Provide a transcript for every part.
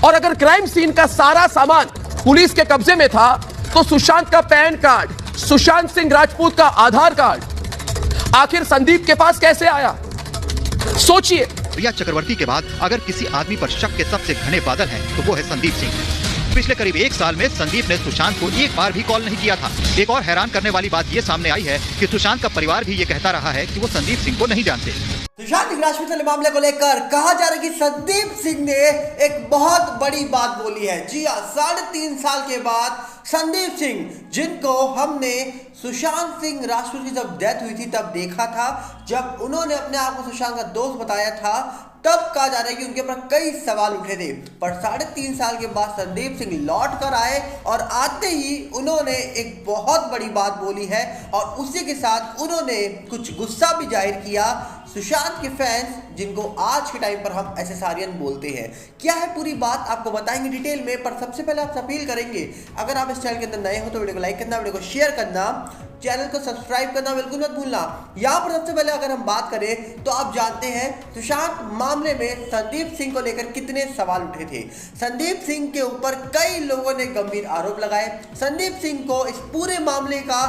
और अगर crime scene का सारा सामान पुलिस के कब्जे में था तो सुशांत का पैन कार्ड, सुशांत सिंह राजपूत का आधार कार्ड आखिर संदीप के पास कैसे आया? सोचिए। रिया चक्रवर्ती के बाद अगर किसी आदमी पर शक के सबसे घने बादल हैं तो वो है संदीप सिंह। पिछले करीब 1 साल में संदीप ने सुशांत को एक बार भी कॉल नहीं किया था। एक और हैरान करने वाली बात ये सामने आई है कि सुशांत का परिवार भी ये कहता रहा है कि वो संदीप सिंह को नहीं जानते। सुशांत सिंह राजपूत वाले मामले को लेकर कहा जा रहा है कि संदीप सिंह ने एक बहुत बड़ी बात बोली है। जी हाँ, 3.5 साल के बाद संदीप सिंह, जिनको हमने सुशांत सिंह राजपूत की जब डेथ हुई थी तब देखा था, जब उन्होंने अपने आप को सुशांत का दोस्त बताया था, तब कहा जा रहा है कि उनके ऊपर कई सवाल उठे थे। पर 3.5 साल के बाद संदीप सिंह लौट कर आए और आते ही उन्होंने एक बहुत बड़ी बात बोली है और उसी के साथ उन्होंने कुछ गुस्सा भी जाहिर किया सुशांत के फैंस, जिनको आज के टाइम पर हम एसएसआरियन बोलते हैं। क्या है पूरी बात आपको बताएंगे डिटेल में, पर सबसे पहले आपसे अपील करेंगे अगर आप इस चैनल के अंदर नए हो तो वीडियो को लाइक करना, वीडियो को शेयर करना, चैनल को सब्सक्राइब करना बिल्कुल मत भूलना। यहाँ पर सबसे पहले अगर हम बात करें तो आप जानते हैं सुशांत मामले में संदीप सिंह को लेकर कितने सवाल उठे थे। संदीप सिंह के ऊपर कई लोगों ने गंभीर आरोप लगाए। संदीप सिंह को इस पूरे मामले का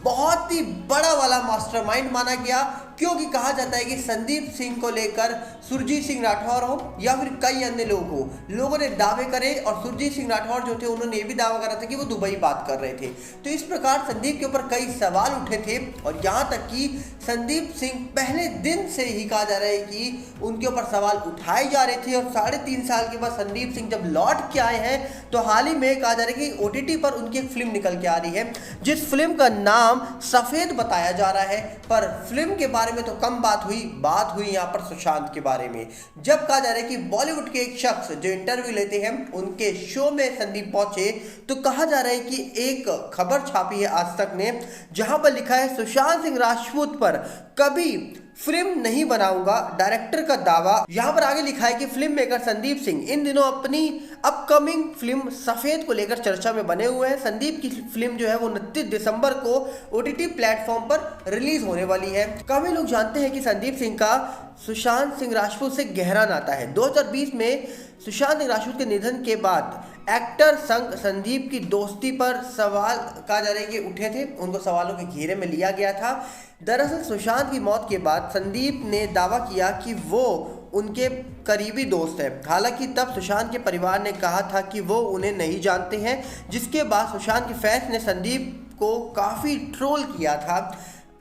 बहुत ही बड़ा वाला मास्टरमाइंड माना गया, क्योंकि कहा जाता है कि संदीप सिंह को लेकर सुरजीत सिंह राठौर हो या फिर कई अन्य लोगों ने दावे करे और सुरजीत सिंह राठौर जो थे उन्होंने ये भी दावा करा था कि वो दुबई बात कर रहे थे। तो इस प्रकार संदीप के ऊपर कई सवाल उठे थे और यहाँ तक कि संदीप सिंह पहले दिन से ही कहा जा रहा है कि उनके ऊपर सवाल उठाए जा रहे थे। और 3.5 साल के बाद संदीप सिंह जब लौट के आए हैं तो हाल ही में कहा जा रहा है कि OTT पर उनकी एक फिल्म निकल के आ रही है, जिस फिल्म का नाम सफेद बताया जा रहा है। पर फिल्म के बारे में तो कम बात हुई यहाँ पर सुशांत के बारे में। जब कहा जा रहा है कि बॉलीवुड के एक शख्स जो इंटरव्यू लेते हैं उनके शो में संदीप पहुंचे, तो कहा जा रहा है कि एक खबर छापी है आज तक ने, जहां पर लिखा है सुशांत सिंह राजपूत पर कभी फिल्म नहीं बनाऊंगा, डायरेक्टर का दावा। यहां पर आगे लिखा है कि फिल्म मेकर संदीप सिंह इन दिनों अपनी अपकमिंग फिल्म सफेद को लेकर चर्चा में बने हुए हैं। संदीप की फिल्म जो है वो 29 दिसंबर को OTT प्लेटफॉर्म पर रिलीज होने वाली है। काफी लोग जानते हैं कि संदीप सिंह का सुशांत सिंह राजपूत से गहरा नाता है। 2020 में सुशांत सिंह राजपूत के निधन के बाद एक्टर संग संदीप की दोस्ती पर सवाल कहा जा रहा है कि उठे थे, उनको सवालों के घेरे में लिया गया था। दरअसल सुशांत की मौत के बाद संदीप ने दावा किया कि वो उनके करीबी दोस्त है। हालांकि तब सुशांत के परिवार ने कहा था कि वो उन्हें नहीं जानते हैं, जिसके बाद सुशांत के फैंस ने संदीप को काफ़ी ट्रोल किया था।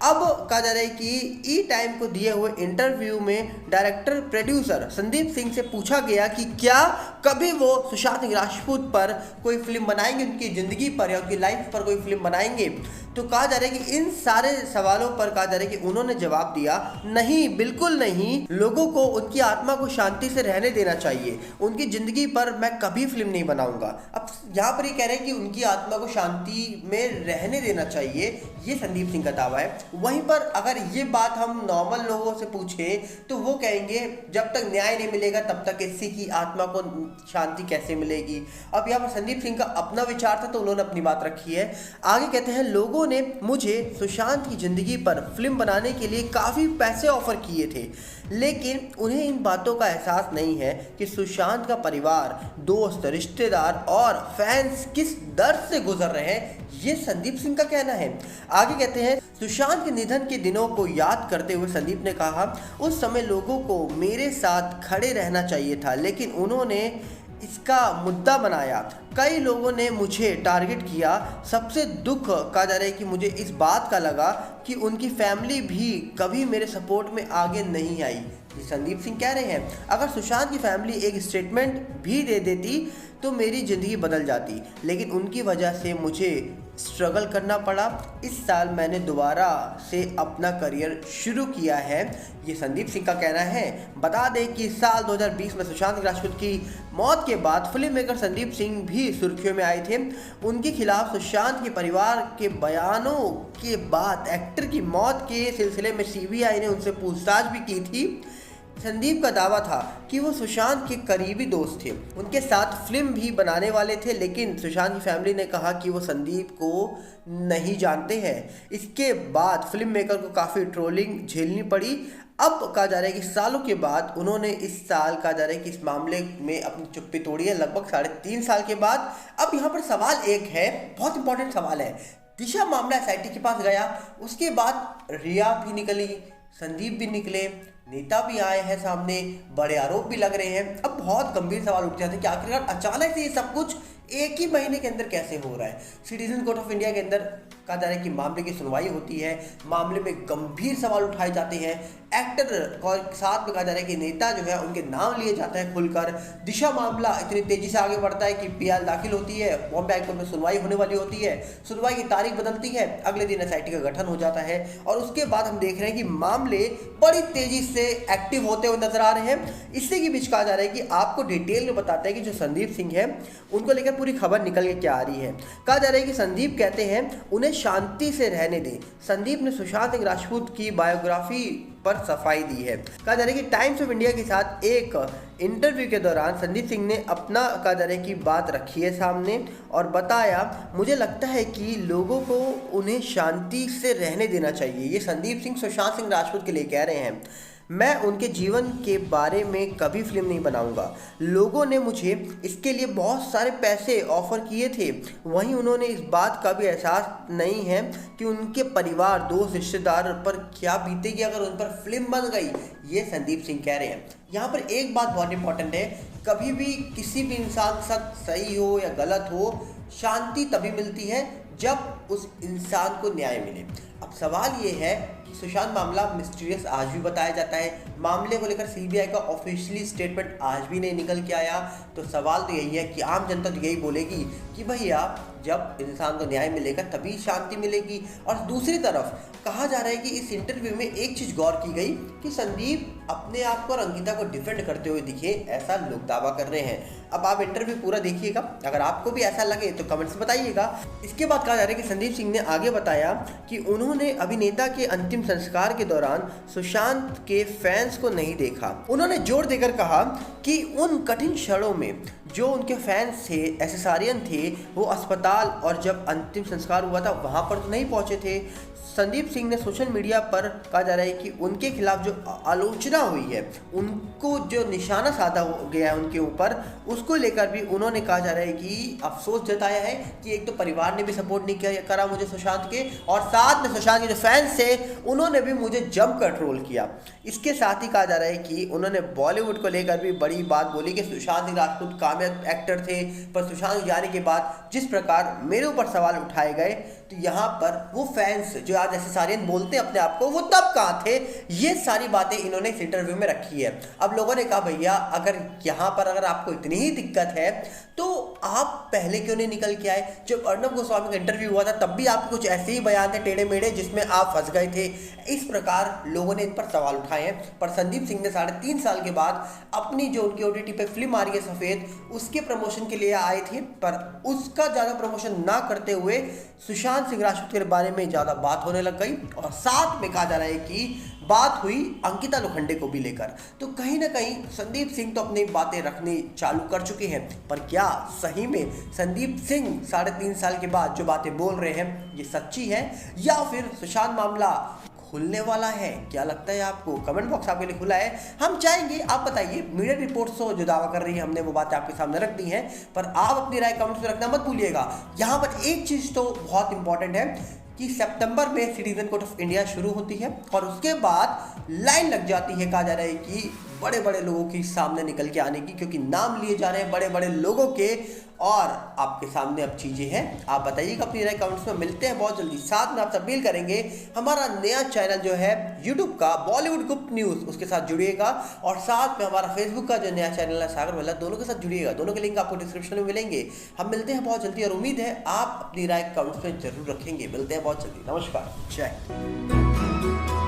अब कहा जा रहा है कि E-टाइम को दिए हुए इंटरव्यू में डायरेक्टर प्रोड्यूसर संदीप सिंह से पूछा गया कि क्या कभी वो सुशांत सिंह राजपूत पर कोई फिल्म बनाएंगे, उनकी ज़िंदगी पर या उनकी लाइफ पर कोई फिल्म बनाएंगे। तो कहा जा रहा है कि इन सारे सवालों पर कहा जा रहा है कि उन्होंने जवाब दिया, नहीं, बिल्कुल नहीं, लोगों को उनकी आत्मा को शांति से रहने देना चाहिए, उनकी ज़िंदगी पर मैं कभी फिल्म नहीं बनाऊंगा। अब यहाँ पर ये कह रहे हैं कि उनकी आत्मा को शांति में रहने देना चाहिए, ये संदीप सिंह का दावा है। वहीं पर अगर ये बात हम नॉर्मल लोगों से पूछें तो वो कहेंगे जब तक न्याय नहीं मिलेगा तब तक किसी की आत्मा को शांति कैसे मिलेगी। अब यहाँ पर संदीप सिंह का अपना विचार था तो उन्होंने अपनी बात रखी है। आगे कहते हैं, लोगों ने मुझे सुशांत की जिंदगी पर फिल्म बनाने के लिए काफ़ी पैसे ऑफर किए थे, लेकिन उन्हें इन बातों का एहसास नहीं है कि सुशांत का परिवार, दोस्त, रिश्तेदार और फैंस किस दर्द से गुजर रहे हैं, ये संदीप सिंह का कहना है। आगे कहते हैं, सुशांत के निधन के दिनों को याद करते हुए संदीप ने कहा, उस समय लोगों को मेरे साथ खड़े रहना चाहिए था, लेकिन उन्होंने इसका मुद्दा बनाया। कई लोगों ने मुझे टारगेट किया। सबसे दुख कहा जा रहा है कि मुझे इस बात का लगा कि उनकी फैमिली भी कभी मेरे सपोर्ट में आगे नहीं आई। ये संदीप सिंह कह रहे हैं, अगर सुशांत की फैमिली एक स्टेटमेंट भी दे देती तो मेरी ज़िंदगी बदल जाती, लेकिन उनकी वजह से मुझे स्ट्रगल करना पड़ा। इस साल मैंने दोबारा से अपना करियर शुरू किया है, ये संदीप सिंह का कहना है। बता दें कि साल 2020 में सुशांत सिंह राजपूत की मौत के बाद फिल्म मेकर संदीप सिंह भी सुर्खियों में आए थे। उनके खिलाफ सुशांत के परिवार के बयानों के बाद एक्टर की मौत के सिलसिले में CBI ने उनसे पूछताछ भी की थी। संदीप का दावा था कि वो सुशांत के करीबी दोस्त थे, उनके साथ फिल्म भी बनाने वाले थे, लेकिन सुशांत की फैमिली ने कहा कि वो संदीप को नहीं जानते हैं। इसके बाद फिल्म मेकर को काफ़ी ट्रोलिंग झेलनी पड़ी। अब कहा जा रहा है कि सालों के बाद उन्होंने इस साल कहा जा रहा है कि इस मामले में अपनी चुप्पी तोड़ी है, लगभग 3.5 साल के बाद। अब यहाँ पर सवाल एक है, बहुत इंपॉर्टेंट सवाल है। दिशा मामला SIT के पास गया, उसके बाद रिया भी निकली, संदीप भी निकले, नेता भी आए हैं सामने, बड़े आरोप भी लग रहे हैं। अब बहुत गंभीर सवाल उठ जाते हैं कि आखिरकार अचानक से ये सब कुछ एक ही महीने के अंदर कैसे हो रहा है। सिटीजन कोर्ट ऑफ इंडिया के अंदर कहा जा रहा है कि मामले की सुनवाई होती है, मामले में गंभीर सवाल उठाए जाते हैं, एक्टर के साथ में कहा जा रहा है कि नेता जो है उनके नाम लिए जाते हैं खुलकर। दिशा मामला इतनी तेजी से आगे बढ़ता है कि PL दाखिल होती है, बॉम्बे हाईकोर्ट में सुनवाई होने वाली होती है, सुनवाई की तारीख बदलती है, अगले दिन SIT का गठन हो जाता है और उसके बाद हम देख रहे हैं कि मामले बड़ी तेजी से एक्टिव होते हुए नजर आ रहे हैं। इसी के बीच कहा जा रहा है कि आपको डिटेल में बताते हैं कि जो संदीप सिंह है उनको लेकर पूरी खबर निकल के क्या आ रही है। कहा जा रहा है कि संदीप कहते हैं उन्हें शांति से रहने दें। संदीप ने सुशांत सिंह राजपूत की बायोग्राफी पर सफाई दी है। कहा जा रहा है कि टाइम्स ऑफ इंडिया के साथ एक इंटरव्यू के दौरान संदीप सिंह ने अपना कहा जा रहा है कि बात रखी है सामने और बताया, मुझे लगता है कि लोगों को उन्हें शांति से रहने देना चाहिए। ये संदीप सिंह सुशांत सिंह राजपूत के लिए कह रहे हैं। मैं उनके जीवन के बारे में कभी फिल्म नहीं बनाऊंगा। लोगों ने मुझे इसके लिए बहुत सारे पैसे ऑफर किए थे, वहीं उन्होंने इस बात का भी एहसास नहीं है कि उनके परिवार, दोस्त, रिश्तेदार पर क्या बीतेगी अगर उन पर फिल्म बन गई। ये संदीप सिंह कह रहे हैं। यहाँ पर एक बात बहुत इंपॉर्टेंट है, कभी भी किसी भी इंसान के साथ सही हो या गलत हो, शांति तभी मिलती है जब उस इंसान को न्याय मिले। अब सवाल ये है कि सुशांत मामला मिस्टीरियस आज भी बताया जाता है, मामले को लेकर CBI का ऑफिशियली स्टेटमेंट आज भी नहीं निकल के आया। तो सवाल तो यही है कि आम जनता तो यही बोलेगी कि भैया जब इंसान को न्याय मिलेगा तभी शांति मिलेगी। और दूसरी तरफ कहा जा रहा है कि इस इंटरव्यू में एक चीज़ गौर की गई कि संदीप अपने आप को और अंकिता को डिफेंड करते हुए दिखे, ऐसा लोग दावा कर रहे हैं। अब आप इंटरव्यू पूरा देखिएगा, अगर आपको भी ऐसा लगे तो कमेंट्स में बताइएगा। इसके बाद कहा जा रहा है कि संदीप सिंह ने आगे बताया कि उन्होंने अभिनेता के अंतिम संस्कार के दौरान सुशांत के फैंस को नहीं देखा। उन्होंने जोर देकर कहा कि उन कठिन क्षणों में जो उनके फैंस थे, एसेसारियन थे, वो अस्पताल और जब अंतिम संस्कार हुआ था वहाँ पर तो नहीं पहुँचे थे। संदीप सिंह ने सोशल मीडिया पर कहा जा रहा है कि उनके खिलाफ जो आलोचना हुई है, उनको जो निशाना साधा हो गया है उनके ऊपर, उसको लेकर भी उन्होंने कहा जा रहा है कि अफसोस जताया है कि एक तो परिवार ने भी सपोर्ट नहीं करा मुझे सुशांत के, और साथ में सुशांत के जो फैंस थे उन्होंने भी मुझे जमकर ट्रोल किया। इसके साथ ही कहा जा रहा है कि उन्होंने बॉलीवुड को लेकर भी बड़ी बात बोली कि सुशांत सिंह राजपूत कामयाब एक्टर थे, पर सुशांत जाने के बाद जिस प्रकार मेरे ऊपर सवाल उठाए गए, तो यहाँ पर वो फैंस जो आज एसेसारियन बोलते हैं अपने आप को, वो तब कहाँ थे। ये सारी बातें इन्होंने इस इंटरव्यू में रखी है। अब लोगों ने कहा भैया अगर यहाँ पर अगर आपको इतनी ही दिक्कत है तो आप पहले क्यों नहीं निकल के आए। जब अर्नब गोस्वामी का इंटरव्यू हुआ था तब भी आपके कुछ ऐसे ही बयान थे टेढ़े मेढ़े जिसमें आप फंस गए थे। इस प्रकार लोगों ने इन पर सवाल उठाए हैं। पर संदीप सिंह ने 3.5 साल के बाद अपनी जो उनकी OTT पे फिल्म आ रही है सफ़ेद, उसके प्रमोशन के लिए आए थे, पर उसका ज़्यादा प्रमोशन ना करते हुए सुशांत सिंह राजपूत के बारे में ज़्यादा बात होने लग गई। और साथ में कहा जा रहा है कि बात हुई अंकिता लोखंडे को भी लेकर। तो कहीं ना कहीं संदीप सिंह तो अपनी बातें रखनी चालू कर चुके हैं, पर क्या सही में संदीप सिंह 3.5 साल के बाद जो बातें बोल रहे हैं ये सच्ची है या फिर सुशांत मामला खुलने वाला है? क्या लगता है आपको? कमेंट बॉक्स आपके लिए खुला है, हम चाहेंगे आप बताइए। मीडिया रिपोर्ट्स तो जो दावा कर रही है हमने वो बातें आपके सामने रख दी हैं, पर आप अपनी राय कमेंट्स में रखना मत भूलिएगा। यहाँ पर एक चीज़ तो बहुत इंपॉर्टेंट है कि सितंबर में सिटीजन कोर्ट ऑफ इंडिया शुरू होती है और उसके बाद लाइन लग जाती है, कहा जा रहा है कि बड़े बड़े लोगों के सामने निकल के आने की, क्योंकि नाम लिए जा रहे हैं बड़े बड़े लोगों के और आपके सामने अब चीज़ें हैं। आप बताइएगा अपनी राय कमेंट्स में। मिलते हैं बहुत जल्दी। साथ में आपसे अपील करेंगे हमारा नया चैनल जो है यूट्यूब का बॉलीवुड गुप्त न्यूज़, उसके साथ जुड़िएगा और साथ में हमारा फेसबुक का जो नया चैनल है सागर वाला, दोनों के साथ जुड़िएगा। दोनों के लिंक आपको डिस्क्रिप्शन में मिलेंगे। हम मिलते हैं बहुत जल्दी और उम्मीद है आप अपनी राय कमेंट्स में जरूर रखेंगे। मिलते हैं बहुत जल्दी। नमस्कार, जय।